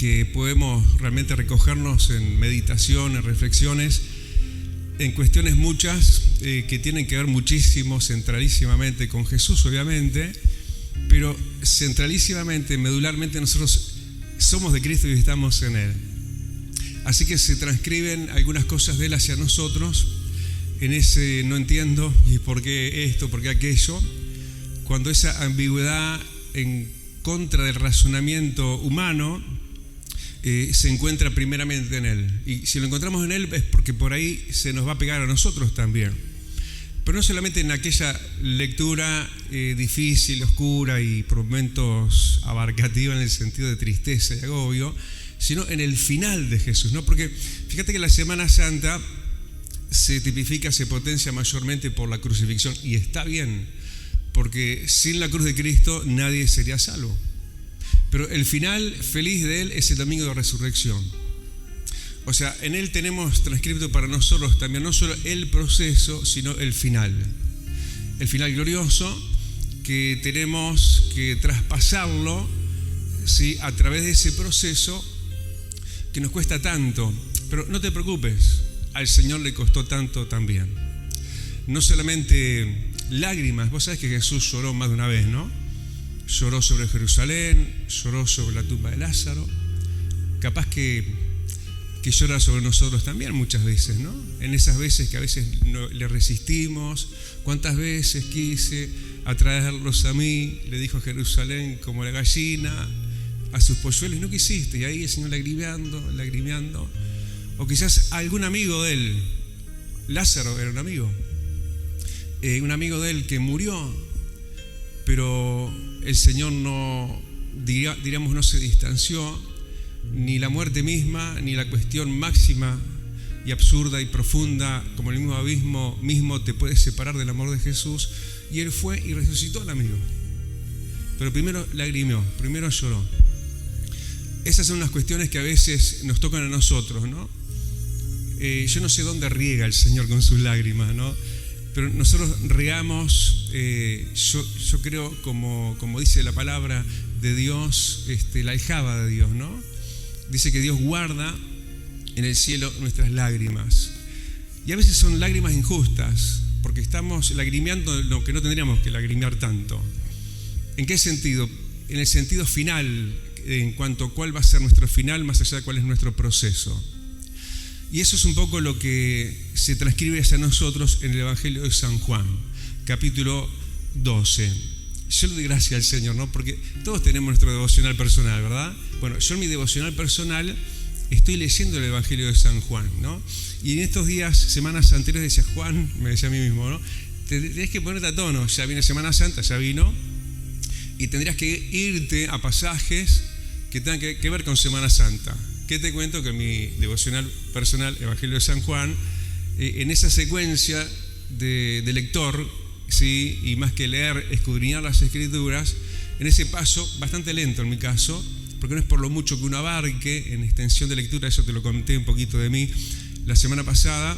que podemos realmente recogernos en meditación, en reflexiones, en cuestiones muchas que tienen que ver muchísimo, centralísimamente con Jesús, obviamente, pero centralísimamente, medularmente, nosotros somos de Cristo y estamos en Él. Así que se transcriben algunas cosas de Él hacia nosotros, en ese no entiendo y por qué esto, por qué aquello, cuando esa ambigüedad en contra del razonamiento humano se encuentra primeramente en Él. Y si lo encontramos en Él es porque por ahí se nos va a pegar a nosotros también. Pero no solamente en aquella lectura difícil, oscura y por momentos abarcativa en el sentido de tristeza y agobio, sino en el final de Jesús, ¿no? Porque fíjate que la Semana Santa se tipifica, se potencia mayormente por la crucifixión, y está bien, porque sin la cruz de Cristo nadie sería salvo. Pero el final feliz de Él es el domingo de resurrección. O sea, en Él tenemos transcrito para nosotros también no solo el proceso, sino el final. El final glorioso que tenemos que traspasarlo, ¿sí?, a través de ese proceso que nos cuesta tanto. Pero no te preocupes, al Señor le costó tanto también. No solamente lágrimas, vos sabés que Jesús lloró más de una vez, ¿no? Lloró sobre Jerusalén, lloró sobre la tumba de Lázaro. Capaz que llora sobre nosotros también muchas veces, ¿no? En esas veces que a veces no, le resistimos. ¿Cuántas veces quise atraerlos a mí? Le dijo a Jerusalén como la gallina a sus polluelos, no quisiste. Y ahí el Señor lagrimeando. O quizás algún amigo de Él. Lázaro era un amigo de Él que murió, pero el Señor no, diríamos, no se distanció. Ni la muerte misma, ni la cuestión máxima y absurda y profunda como el mismo abismo mismo te puede separar del amor de Jesús. Y Él fue y resucitó al amigo. Pero primero lagrimió, primero lloró. Esas son unas cuestiones que a veces nos tocan a nosotros, ¿no? Yo no sé dónde riega el Señor con sus lágrimas, ¿no? Pero nosotros regamos, yo creo, como dice la palabra de Dios, la aljaba de Dios, ¿no? Dice que Dios guarda en el cielo nuestras lágrimas. Y a veces son lágrimas injustas, porque estamos lagrimeando lo que no tendríamos que lagrimear tanto. ¿En qué sentido? En el sentido final, en cuanto a cuál va a ser nuestro final, más allá de cuál es nuestro proceso. Y eso es un poco lo que se transcribe hacia nosotros en el Evangelio de San Juan, capítulo 12. Yo le doy gracias al Señor, ¿no? Porque todos tenemos nuestro devocional personal, ¿verdad? Bueno, yo en mi devocional personal estoy leyendo el Evangelio de San Juan, ¿no? Y en estos días, semanas anteriores, decía Juan, me decía a mí mismo, ¿no? Tenés que ponerte a tono, ya viene Semana Santa, ya vino, y tendrías que irte a pasajes que tengan que ver con Semana Santa. ¿Qué te cuento? Que en mi devocional personal, Evangelio de San Juan, en esa secuencia de lector, ¿sí?, y más que leer, escudriñar las Escrituras, en ese paso, bastante lento en mi caso, porque no es por lo mucho que uno abarque en extensión de lectura, eso te lo conté un poquito de mí la semana pasada,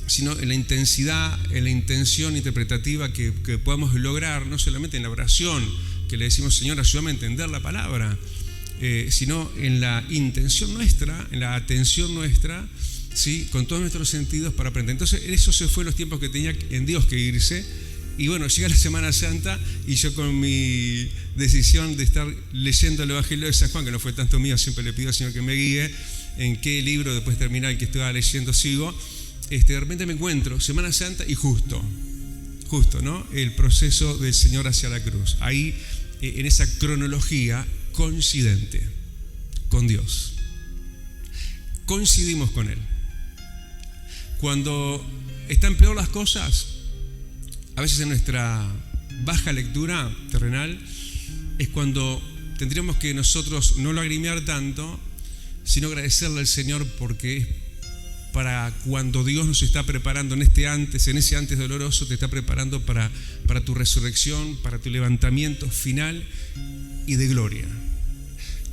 sino en la intensidad, en la intención interpretativa que podamos lograr, no solamente en la oración, que le decimos, Señor, ayúdame a entender la palabra, sino en la intención nuestra, en la atención nuestra, ¿sí?, con todos nuestros sentidos para aprender. Entonces, eso se fue en los tiempos que tenía en Dios que irse. Y bueno, llega la Semana Santa y yo con mi decisión de estar leyendo el Evangelio de San Juan, que no fue tanto mío, siempre le pido al Señor que me guíe en qué libro después de terminar el que estaba leyendo sigo, de repente me encuentro Semana Santa y justo, ¿no?, el proceso del Señor hacia la cruz. Ahí, en esa cronología coincidente con Dios. Coincidimos con Él. Cuando están peor las cosas, a veces en nuestra baja lectura terrenal, es cuando tendríamos que nosotros no lagrimear tanto, sino agradecerle al Señor, porque es para cuando Dios nos está preparando en ese antes doloroso, te está preparando para tu resurrección, para tu levantamiento final y de gloria.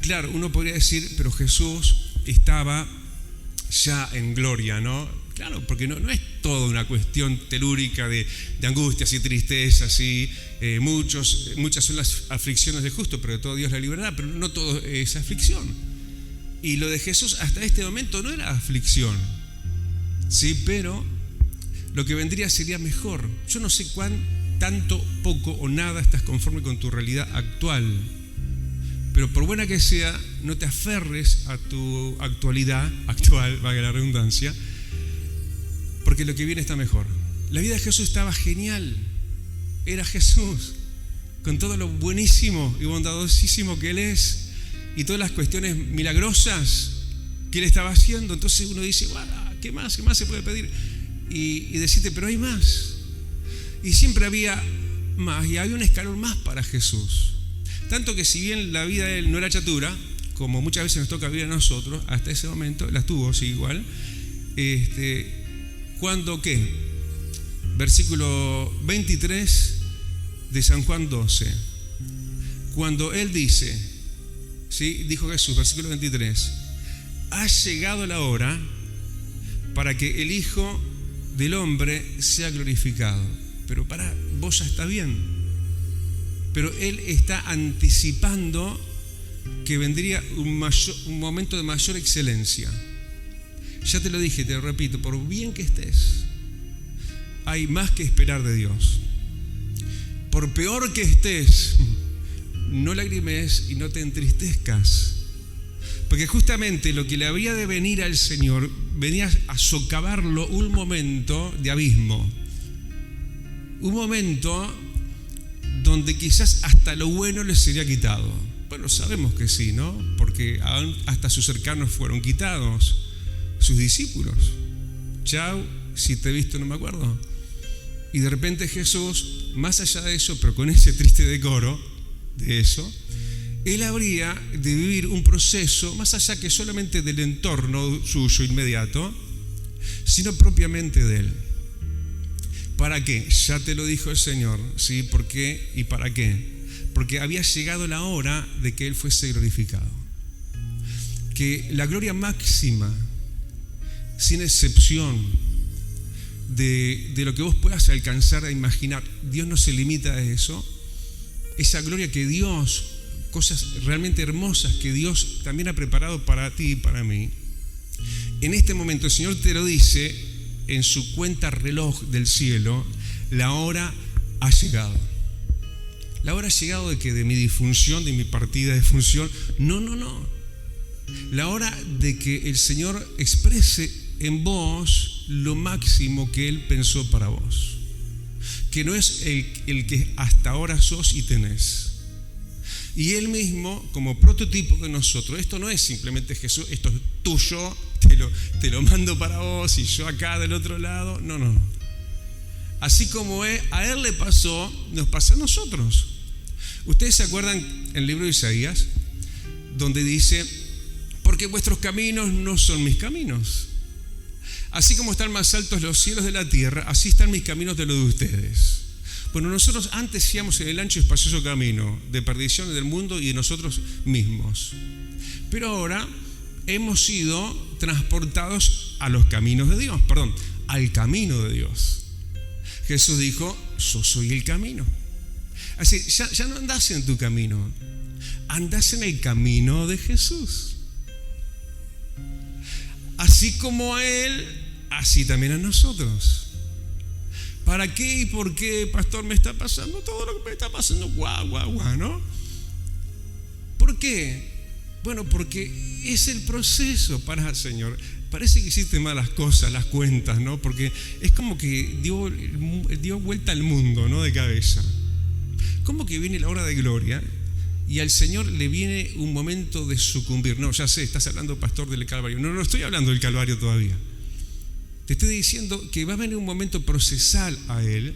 Claro, uno podría decir, pero Jesús estaba ya en gloria, ¿no? Claro, porque no es toda una cuestión telúrica de angustias y tristezas, ¿sí? Muchas son las aflicciones del justo, pero de todo Dios la libertad, pero no todo es aflicción. Y lo de Jesús hasta este momento no era aflicción, sí, pero lo que vendría sería mejor. Yo no sé tanto, poco o nada estás conforme con tu realidad actual, pero por buena que sea, no te aferres a tu actual, valga la redundancia, porque lo que viene está mejor. La vida de Jesús estaba genial. Era Jesús, con todo lo buenísimo y bondadosísimo que Él es, y todas las cuestiones milagrosas que Él estaba haciendo. Entonces uno dice, ¿qué más se puede pedir? Y decirte, pero hay más. Y siempre había más, y había un escalón más para Jesús. Tanto que si bien la vida de Él no era chatura, como muchas veces nos toca vivir a nosotros, hasta ese momento las tuvo, sí, igual. ¿Cuándo qué? Versículo 23 de San Juan 12. Cuando Él dice, ¿sí? Dijo Jesús, versículo 23, ha llegado la hora para que el Hijo del Hombre sea glorificado. Pero vos ya está bien. Pero Él está anticipando que vendría un momento de mayor excelencia. Ya te lo dije, te lo repito, por bien que estés, hay más que esperar de Dios. Por peor que estés, no lagrimes y no te entristezcas, porque justamente lo que le habría de venir al Señor venía a socavarlo un momento de abismo, un momento donde quizás hasta lo bueno le sería quitado. Bueno, sabemos que sí, ¿no? Porque hasta sus cercanos fueron quitados, sus discípulos. Chau, si te he visto no me acuerdo. Y de repente Jesús, más allá de eso, pero con ese triste decoro de eso, Él habría de vivir un proceso más allá que solamente del entorno suyo inmediato, sino propiamente de Él. ¿Para qué? Ya te lo dijo el Señor, ¿sí? ¿Por qué y para qué? Porque había llegado la hora de que Él fuese glorificado. Que la gloria máxima, sin excepción, de lo que vos puedas alcanzar a imaginar, Dios no se limita a eso. Esa gloria que Dios, cosas realmente hermosas que Dios también ha preparado para ti y para mí. En este momento el Señor te lo dice en su cuenta reloj del cielo: la hora ha llegado. La hora ha llegado de que de mi disfunción, de mi partida de función. No. La hora de que el Señor exprese en vos lo máximo que Él pensó para vos, que no es el que hasta ahora sos y tenés. Y Él mismo, como prototipo de nosotros, esto no es simplemente Jesús, esto es tuyo, te lo mando para vos y yo acá del otro lado. No. Así como a Él le pasó, nos pasa a nosotros. Ustedes se acuerdan en el libro de Isaías, donde dice: porque vuestros caminos no son mis caminos. Así como están más altos los cielos de la tierra, así están mis caminos de los de ustedes. Bueno, nosotros antes íbamos en el ancho y espacioso camino de perdición del mundo y de nosotros mismos. Pero ahora hemos sido transportados a los caminos de Dios, al camino de Dios. Jesús dijo: yo soy el camino. Así, ya no andás en tu camino, andás en el camino de Jesús. Así como a Él, así también a nosotros. ¿Para qué y por qué, pastor, me está pasando todo lo que me está pasando? Guau, ¿no? ¿Por qué? Bueno, porque es el proceso para el Señor. Parece que hiciste malas cosas, las cuentas, ¿no? Porque es como que dio vuelta al mundo, ¿no? De cabeza. ¿Cómo que viene la hora de gloria y al Señor le viene un momento de sucumbir? No, ya sé, estás hablando, pastor, del Calvario. No estoy hablando del Calvario todavía. Te estoy diciendo que va a venir un momento procesal a Él,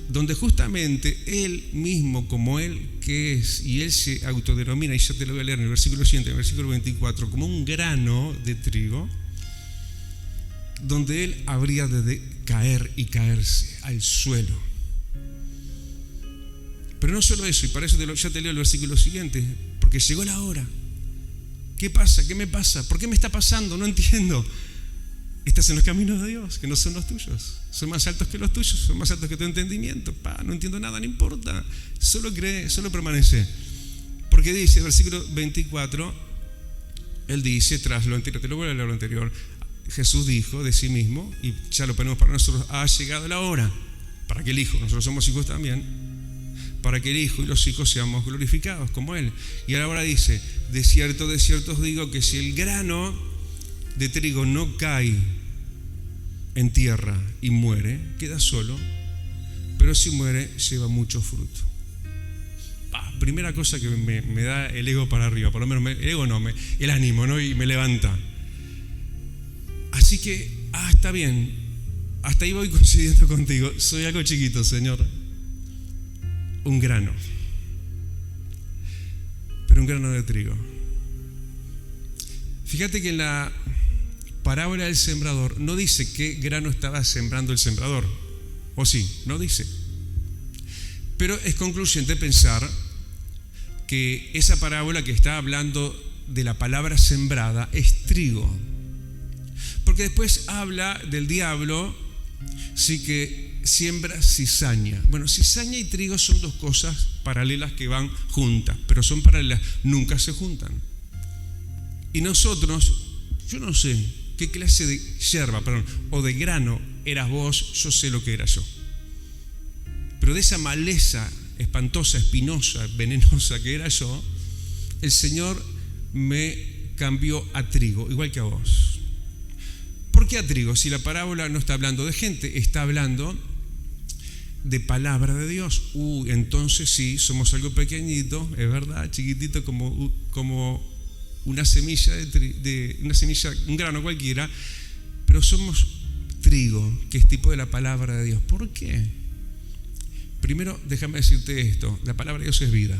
donde justamente Él mismo, como Él que es, y Él se autodenomina, y ya te lo voy a leer en el versículo siguiente, en el versículo 24, como un grano de trigo, donde Él habría de caer y caerse al suelo. Pero no solo eso, y para eso ya te leo el versículo siguiente, porque llegó la hora. ¿Qué pasa? ¿Qué me pasa? ¿Por qué me está pasando? No entiendo. Estás en los caminos de Dios, que no son los tuyos. Son más altos que los tuyos, son más altos que tu entendimiento. No entiendo nada, no importa. Solo cree, solo permanece. Porque dice, versículo 24, Él dice, tras lo anterior, te lo voy a leer lo anterior, Jesús dijo de sí mismo, y ya lo ponemos para nosotros, ha llegado la hora, para que el Hijo, nosotros somos hijos también, para que el Hijo y los hijos seamos glorificados como Él. Y ahora dice, de cierto os digo que si el grano de trigo no cae en tierra y muere, queda solo, pero si muere, lleva mucho fruto. Primera cosa que me da el ego para arriba, por lo menos el ego no, el ánimo, ¿no? Y me levanta. Así que, está bien, hasta ahí voy coincidiendo contigo. Soy algo chiquito, Señor, un grano, pero un grano de trigo. Fíjate que en la parábola del sembrador no dice qué grano estaba sembrando el sembrador, o sí, no dice. Pero es concluyente pensar que esa parábola que está hablando de la palabra sembrada es trigo, porque después habla del diablo, sí, que siembra cizaña. Bueno, cizaña y trigo son dos cosas paralelas que van juntas, pero son paralelas, nunca se juntan. Y nosotros, yo no sé qué clase de yerba, o de grano eras vos, yo sé lo que era yo. Pero de esa maleza espantosa, espinosa, venenosa que era yo, el Señor me cambió a trigo, igual que a vos. ¿Por qué a trigo? Si la parábola no está hablando de gente, está hablando de palabra de Dios. Entonces sí, somos algo pequeñito, es verdad, chiquitito como una semilla una semilla, un grano cualquiera, pero somos trigo, que es tipo de la palabra de Dios. ¿Por qué? Primero, déjame decirte esto, la palabra de Dios es vida.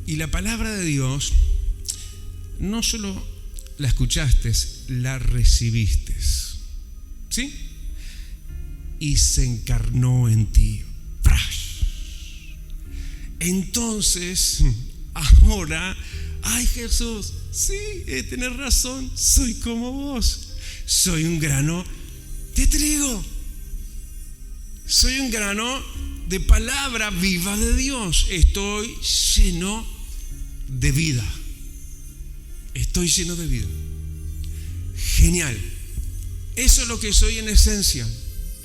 Y la palabra de Dios no solo la escuchaste, la recibiste, ¿sí? Y se encarnó en ti. Entonces, ahora, ay, Jesús, sí, tenés razón, soy como vos. Soy un grano de trigo. Soy un grano de palabra viva de Dios. Estoy lleno de vida. Estoy lleno de vida. Genial. Eso es lo que soy en esencia.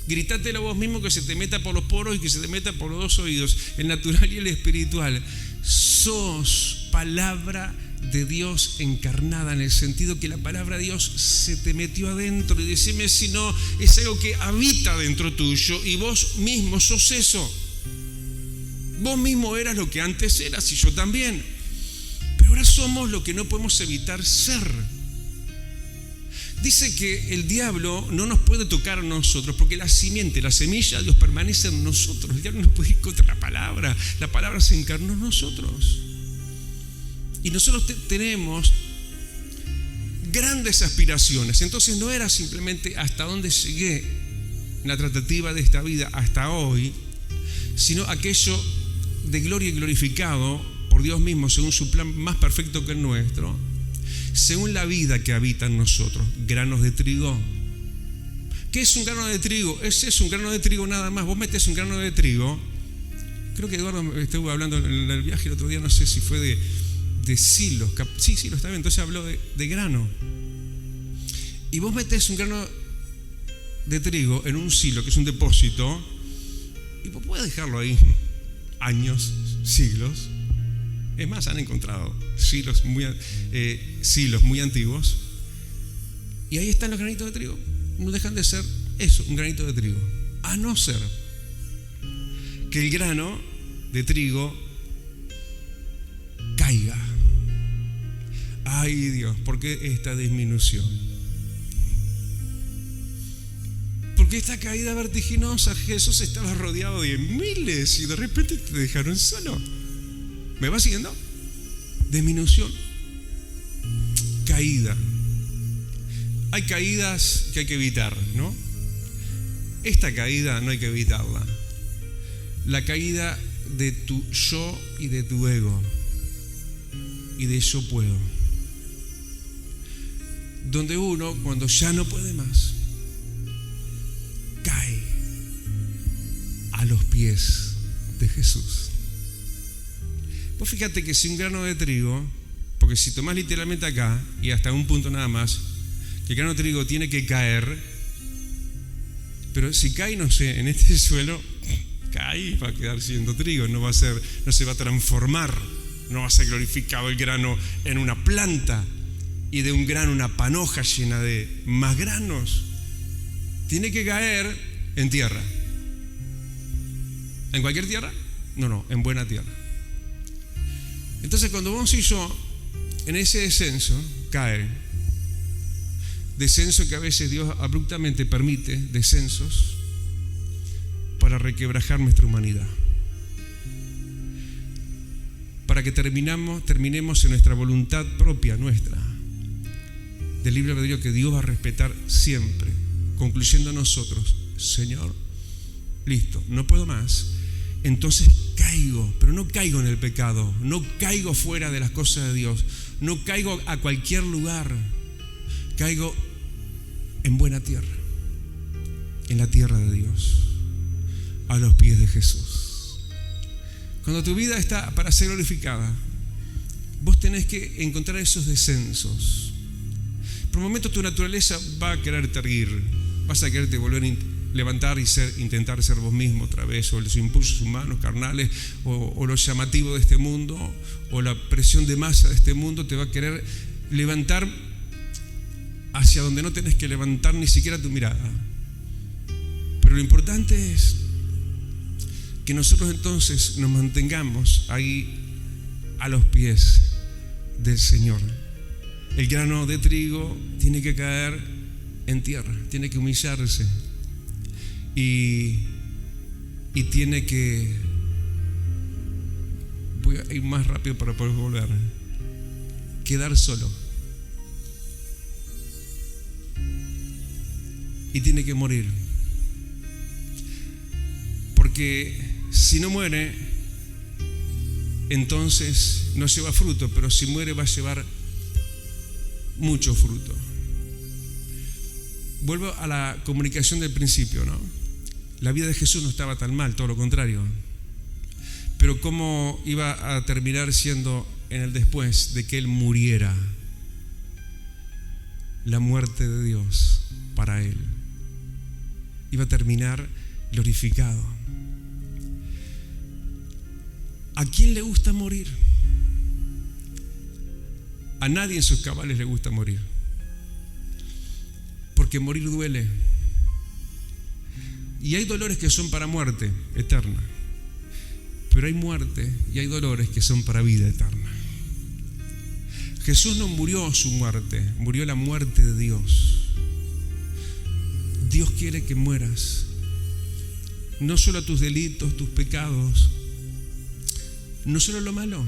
Gritátelo a vos mismo, que se te meta por los poros y que se te meta por los dos oídos, el natural y el espiritual. Sos palabra de Dios encarnada, en el sentido que la palabra de Dios se te metió adentro. Y decime si no, es algo que habita dentro tuyo y vos mismo sos eso. Vos mismo eras lo que antes eras y yo también, pero ahora somos lo que no podemos evitar ser. Dice que el diablo no nos puede tocar a nosotros porque la simiente, la semilla de Dios permanece en nosotros. El diablo no puede ir contra la palabra se encarnó en nosotros. Y nosotros tenemos grandes aspiraciones. Entonces no era simplemente hasta dónde llegué en la tratativa de esta vida hasta hoy, sino aquello de gloria y glorificado por Dios mismo según su plan más perfecto que el nuestro, según la vida que habita en nosotros. Granos de trigo. ¿Qué es un grano de trigo? Es un grano de trigo nada más. Vos metes un grano de trigo. Creo que Eduardo estuvo hablando en el viaje el otro día, no sé si fue de silos. Sí, lo está bien. Entonces habló de grano. Y vos metes un grano de trigo en un silo, que es un depósito, y vos podés dejarlo ahí años, siglos. Es más, han encontrado silos muy antiguos, y ahí están los granitos de trigo. No dejan de ser eso, un granito de trigo, a no ser que el grano de trigo caiga. Ay, Dios, ¿por qué esta disminución? ¿Por qué esta caída vertiginosa? Jesús estaba rodeado de miles y de repente te dejaron solo. ¿Me va siguiendo? Disminución. Caída. Hay caídas que hay que evitar, ¿no? Esta caída no hay que evitarla. La caída de tu yo y de tu ego y de yo puedo, donde uno, cuando ya no puede más, cae a los pies de Jesús. Pues fíjate que si un grano de trigo Porque si tomás literalmente acá, y hasta un punto nada más, que el grano de trigo tiene que caer, pero si cae, no sé, en este suelo, cae y va a quedar siendo trigo, no se va a transformar, no va a ser glorificado el grano en una planta, y de un grano una panoja llena de más granos. Tiene que caer en tierra. ¿En cualquier tierra? No, en buena tierra. Entonces cuando vos y yo en ese descenso cae, descenso que a veces Dios abruptamente permite, descensos para requebrajar nuestra humanidad, para que terminemos en nuestra voluntad propia, nuestra, del libre albedrío que Dios va a respetar siempre, concluyendo nosotros: Señor, listo, no puedo más. Entonces caigo, pero no caigo en el pecado, no caigo fuera de las cosas de Dios, no caigo a cualquier lugar, caigo en buena tierra, en la tierra de Dios, a los pies de Jesús. Cuando tu vida está para ser glorificada, vos tenés que encontrar esos descensos. Por momentos tu naturaleza va a quererte erguir, vas a quererte volver a levantar y intentar ser vos mismo otra vez, o los impulsos humanos, carnales, o lo llamativo de este mundo, o la presión de masa de este mundo te va a querer levantar hacia donde no tenés que levantar ni siquiera tu mirada. Pero lo importante es que nosotros entonces nos mantengamos ahí a los pies del Señor. El grano de trigo tiene que caer en tierra, tiene que humillarse y tiene que, voy a ir más rápido para poder volver, quedar solo, y tiene que morir, porque si no muere, entonces no lleva fruto, pero si muere va a llevar mucho fruto. Vuelvo a la comunicación del principio, ¿no? La vida de Jesús no estaba tan mal, todo lo contrario. Pero ¿cómo iba a terminar siendo en el después de que Él muriera? La muerte de Dios para Él iba a terminar glorificado. ¿A quién le gusta morir? A nadie en sus cabales le gusta morir, porque morir duele. Y hay dolores que son para muerte eterna, pero hay muerte y hay dolores que son para vida eterna. Jesús no murió su muerte, murió la muerte de Dios. Dios quiere que mueras, no solo a tus delitos, tus pecados, no solo lo malo.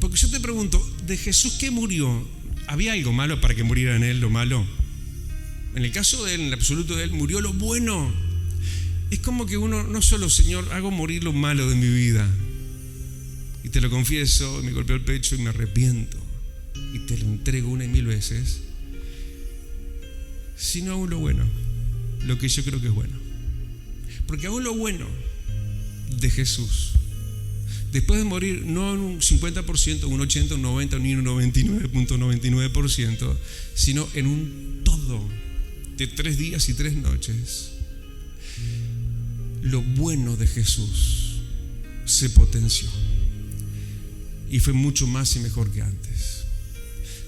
Porque yo te pregunto, ¿de Jesús qué murió? ¿Había algo malo para que muriera en Él lo malo? En el caso de Él, en el absoluto de Él, murió lo bueno. Es como que uno, no solo, Señor, hago morir lo malo de mi vida, y te lo confieso, me golpeo el pecho y me arrepiento, y te lo entrego 1 y 1000 veces, sino aún lo bueno, lo que yo creo que es bueno. Porque aún lo bueno de Jesús, después de morir, no en un 50%, un 80%, un 90%, ni un 99.99%, sino en un todo de 3 días y 3 noches, lo bueno de Jesús se potenció y fue mucho más y mejor que antes.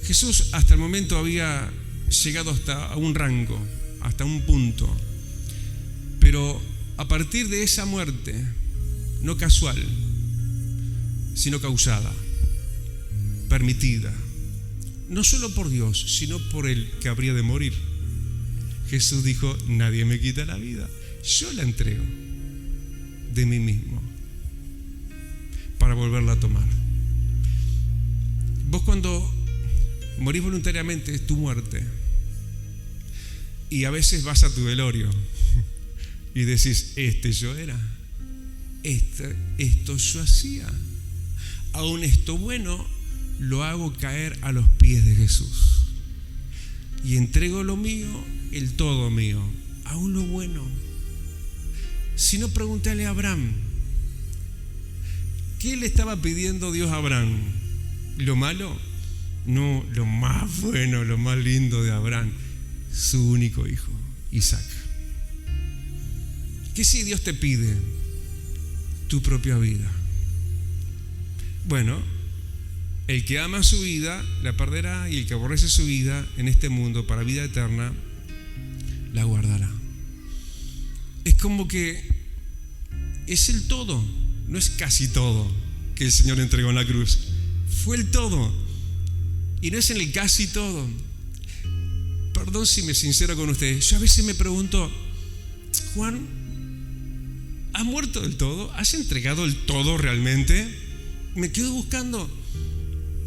Jesús hasta el momento había llegado hasta un rango, hasta un punto, pero a partir de esa muerte, no casual, sino causada, permitida, no solo por Dios, sino por el que habría de morir, Jesús dijo: nadie me quita la vida, yo la entrego de mí mismo para volverla a tomar. Vos cuando morís voluntariamente es tu muerte, y a veces vas a tu velorio y decís: yo era, esto yo hacía. Aún esto bueno lo hago caer a los pies de Jesús y entrego lo mío, el todo mío, aún lo bueno. Si no, pregúntale a Abraham, ¿qué le estaba pidiendo Dios a Abraham? lo malo, no, lo más bueno, lo más lindo de Abraham, su único hijo, Isaac. ¿Qué si Dios te pide tu propia vida? Bueno, el que ama su vida la perderá, y el que aborrece su vida en este mundo para vida eterna la guardará. Es como que es el todo, no es casi todo que el Señor entregó en la cruz. Fue el todo, y no es en el casi todo. Perdón si me sincero con ustedes, yo a veces me pregunto: Juan, ¿has muerto del todo? ¿Has entregado el todo realmente? Me quedo buscando,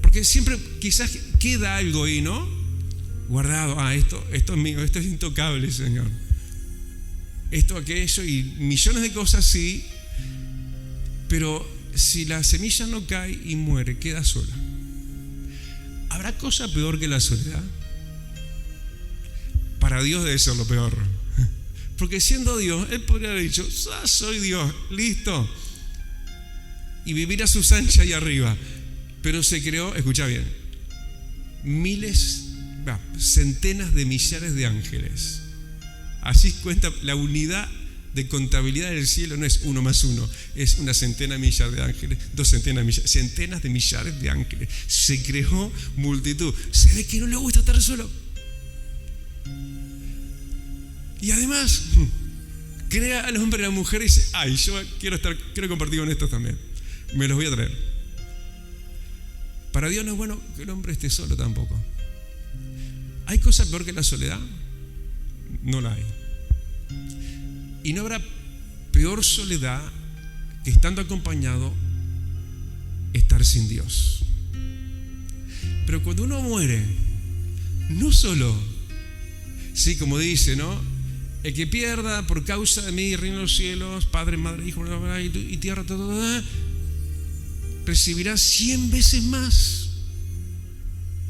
porque siempre quizás queda algo ahí, ¿no? Guardado. Esto es mío, esto es intocable, Señor. Esto, aquello y millones de cosas, sí. Pero si la semilla no cae y muere, queda sola. ¿Habrá cosa peor que la soledad? Para Dios debe ser lo peor. Porque siendo Dios, Él podría haber dicho: soy Dios, listo, y vivir a sus anchas y arriba. Pero se creó, escucha bien, centenas de millares de ángeles. Así cuenta la unidad de contabilidad del cielo. No es 1 más 1, es una centena de millares de ángeles, 2 centenas de millares, centenas de millares de ángeles. Se creó multitud. Se ve que no le gusta estar solo. Y además crea al hombre y a la mujer y dice: yo quiero compartir con estos también, me los voy a traer. Para Dios no es bueno que el hombre esté solo tampoco. ¿Hay cosa peor que la soledad? No la hay. Y no habrá peor soledad que, estando acompañado, estar sin Dios. Pero cuando uno muere, no solo, sí, como dice, ¿no? El que pierda por causa de mí reino de los cielos, Padre, Madre, Hijo y tierra, todo, recibirá 100 veces más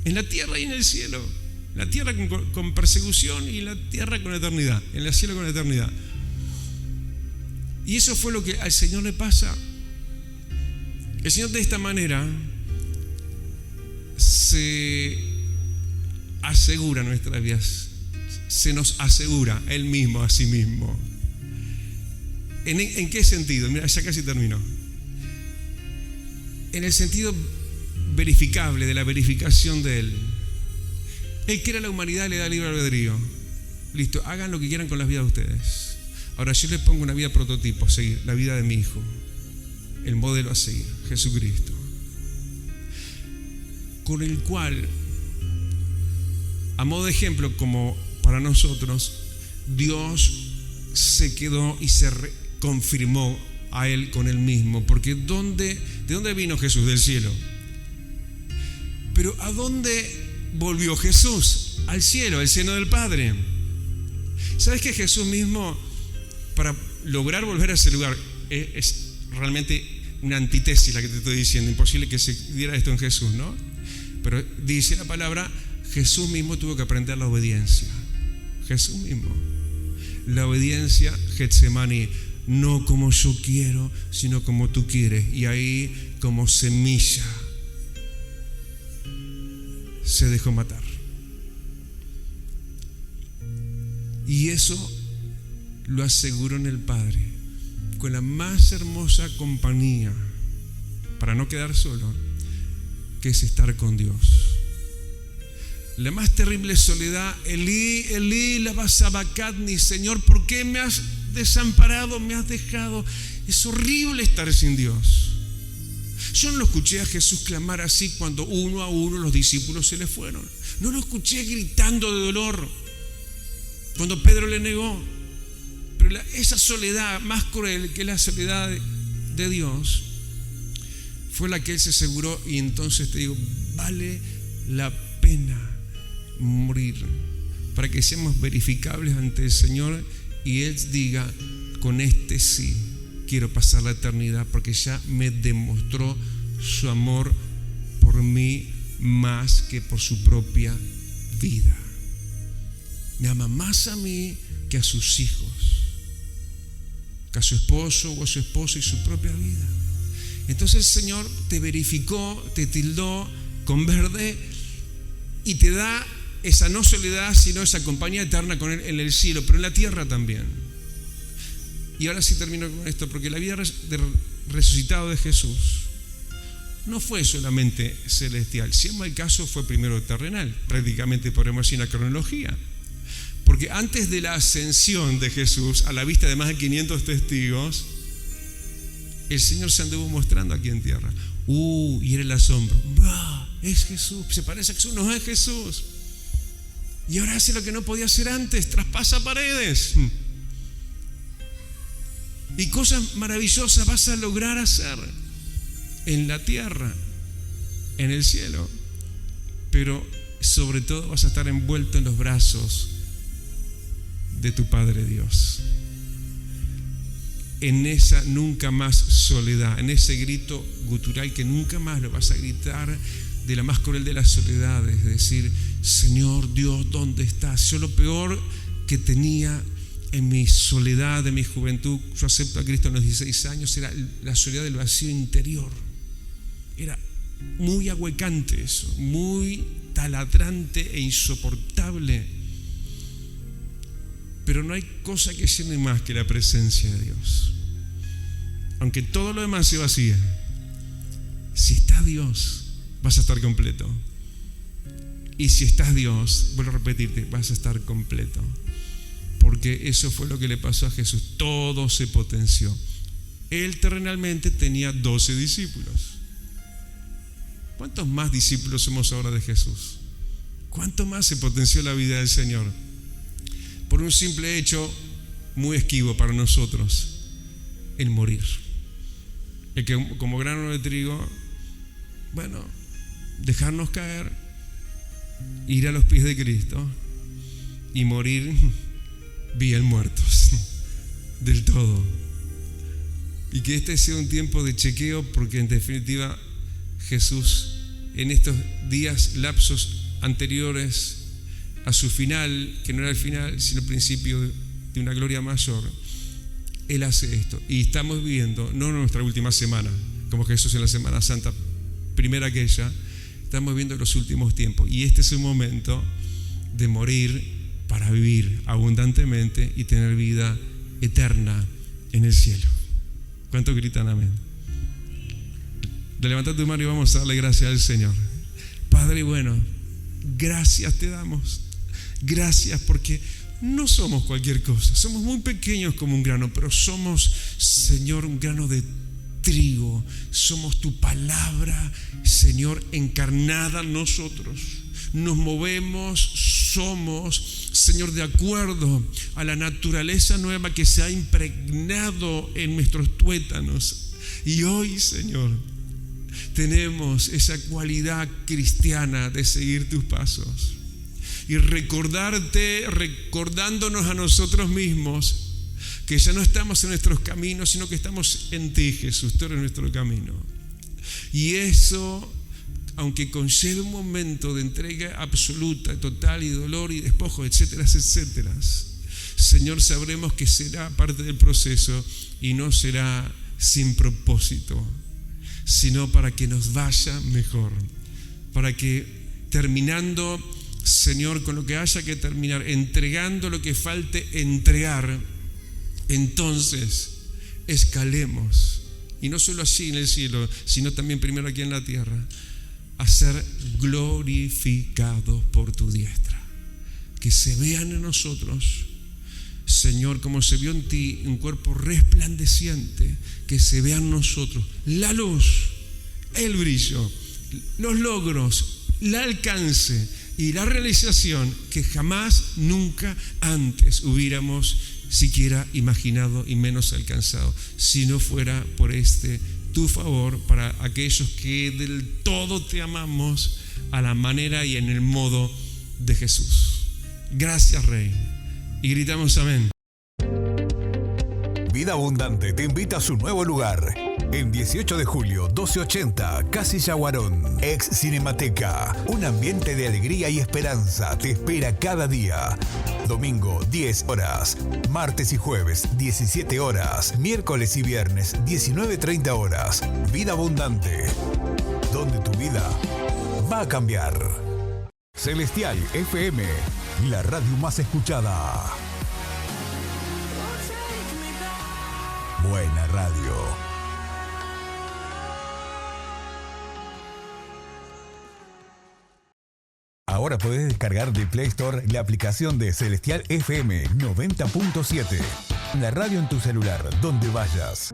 en la tierra y en el cielo. La tierra con persecución y la tierra con eternidad, en el cielo con eternidad. Y eso fue lo que al Señor le pasa. El Señor de esta manera se asegura nuestras vidas, se nos asegura Él mismo a sí mismo. ¿En qué sentido? Mira, ya casi termino. En el sentido verificable, de la verificación de Él. Él crea la humanidad, le da libre albedrío. Listo, hagan lo que quieran con las vidas de ustedes. Ahora yo les pongo una vida prototipo a seguir, la vida de mi hijo, el modelo a seguir, Jesucristo, con el cual, a modo de ejemplo, como para nosotros, Dios se quedó y se confirmó a Él con Él mismo. Porque ¿de dónde vino Jesús? Del cielo. Pero ¿a dónde volvió Jesús? Al cielo, al seno del Padre. ¿Sabes que Jesús mismo, para lograr volver a ese lugar, es realmente una antítesis la que te estoy diciendo? Imposible que se diera esto en Jesús, ¿no? Pero dice la palabra, Jesús mismo tuvo que aprender la obediencia. Jesús mismo. La obediencia, Getsemaní, no como yo quiero, sino como tú quieres. Y ahí, como semilla, se dejó matar. Y eso lo aseguró en el Padre, con la más hermosa compañía, para no quedar solo, que es estar con Dios. La más terrible soledad: Elí, Elí, lama sabactani, Señor, ¿por qué me has desamparado, me has dejado? Es horrible estar sin Dios. Yo no lo escuché a Jesús clamar así cuando uno a uno los discípulos se le fueron. No lo escuché gritando de dolor cuando Pedro le negó. Pero esa soledad más cruel que la soledad de Dios fue la que Él se aseguró. Y entonces te digo, vale la pena morir para que seamos verificables ante el Señor y Él diga: con este sí quiero pasar la eternidad, porque ya me demostró su amor por mí más que por su propia vida. Me ama más a mí que a sus hijos, que a su esposo o a su esposa y su propia vida. Entonces el Señor te verificó, te tildó con verde, y te da esa no soledad, sino esa compañía eterna con Él en el cielo, pero en la tierra también. Y ahora sí termino con esto, porque la vida de resucitado de Jesús no fue solamente celestial. Si es el caso, fue primero terrenal. Prácticamente podemos decir una cronología. Porque antes de la ascensión de Jesús, a la vista de más de 500 testigos, el Señor se anduvo mostrando aquí en tierra. Y era el asombro. Es Jesús, se parece a Jesús, no es Jesús. Y ahora hace lo que no podía hacer antes, traspasa paredes. Y cosas maravillosas vas a lograr hacer en la tierra, en el cielo. Pero sobre todo vas a estar envuelto en los brazos de tu Padre Dios. En esa nunca más soledad, en ese grito gutural que nunca más lo vas a gritar de la más cruel de las soledades, es decir, Señor Dios, ¿dónde estás? Yo lo peor que tenía en mi soledad de mi juventud, yo acepto a Cristo a los 16 años, era la soledad del vacío interior. Era muy ahuecante eso, muy taladrante e insoportable. Pero no hay cosa que llene más que la presencia de Dios. Aunque todo lo demás se vacíe, si está Dios, vas a estar completo. Y si estás Dios, vuelvo a repetirte, vas a estar completo. Porque eso fue lo que le pasó a Jesús. Todo se potenció. Él terrenalmente tenía 12 discípulos. ¿Cuántos más discípulos somos ahora de Jesús? ¿Cuánto más se potenció la vida del Señor? Por un simple hecho muy esquivo para nosotros, el morir. El que como grano de trigo, dejarnos caer, ir a los pies de Cristo y morir bien muertos del todo. Y que este sea un tiempo de chequeo, porque en definitiva Jesús en estos días, lapsos anteriores a su final, que no era el final sino el principio de una gloria mayor, Él hace esto. Y estamos viviendo, no nuestra última semana, como Jesús en la Semana Santa primera aquella, estamos viviendo los últimos tiempos. Y este es un momento de morir para vivir abundantemente y tener vida eterna en el cielo. ¿Cuántos gritan amén? Levanta tu mano y vamos a darle gracias al Señor. Padre bueno, gracias te damos. Gracias porque no somos cualquier cosa. Somos muy pequeños como un grano, pero somos, Señor, un grano de trigo. Somos tu palabra, Señor, encarnada en nosotros. Nos movemos, somos, Señor, de acuerdo a la naturaleza nueva que se ha impregnado en nuestros tuétanos. Y hoy, Señor, tenemos esa cualidad cristiana de seguir tus pasos y recordándonos a nosotros mismos que ya no estamos en nuestros caminos, sino que estamos en ti, Jesús. Tú eres nuestro camino. Y eso, aunque conlleve un momento de entrega absoluta, total y dolor y despojo, etcétera, etcétera, Señor, sabremos que será parte del proceso y no será sin propósito, sino para que nos vaya mejor, para que terminando, Señor, con lo que haya que terminar, entregando lo que falte entregar, entonces escalemos, y no solo así en el cielo, sino también primero aquí en la tierra, a ser glorificados por tu diestra, que se vean en nosotros, Señor, como se vio en ti, un cuerpo resplandeciente, que se vea en nosotros la luz, el brillo, los logros, el alcance y la realización que jamás, nunca antes hubiéramos siquiera imaginado y menos alcanzado, si no fuera por tu favor para aquellos que del todo te amamos a la manera y en el modo de Jesús. Gracias, Rey. Y gritamos amén. Vida Abundante te invita a su nuevo lugar. En 18 de julio, 1280, Casilla Guarón, ex Cinemateca. Un ambiente de alegría y esperanza te espera cada día. Domingo, 10 horas. Martes y jueves, 17 horas. Miércoles y viernes, 19:30 horas. Vida Abundante, donde tu vida va a cambiar. Celestial FM, la radio más escuchada. Buena radio. Ahora podés descargar de Play Store la aplicación de Celestial FM 90.7. La radio en tu celular, donde vayas.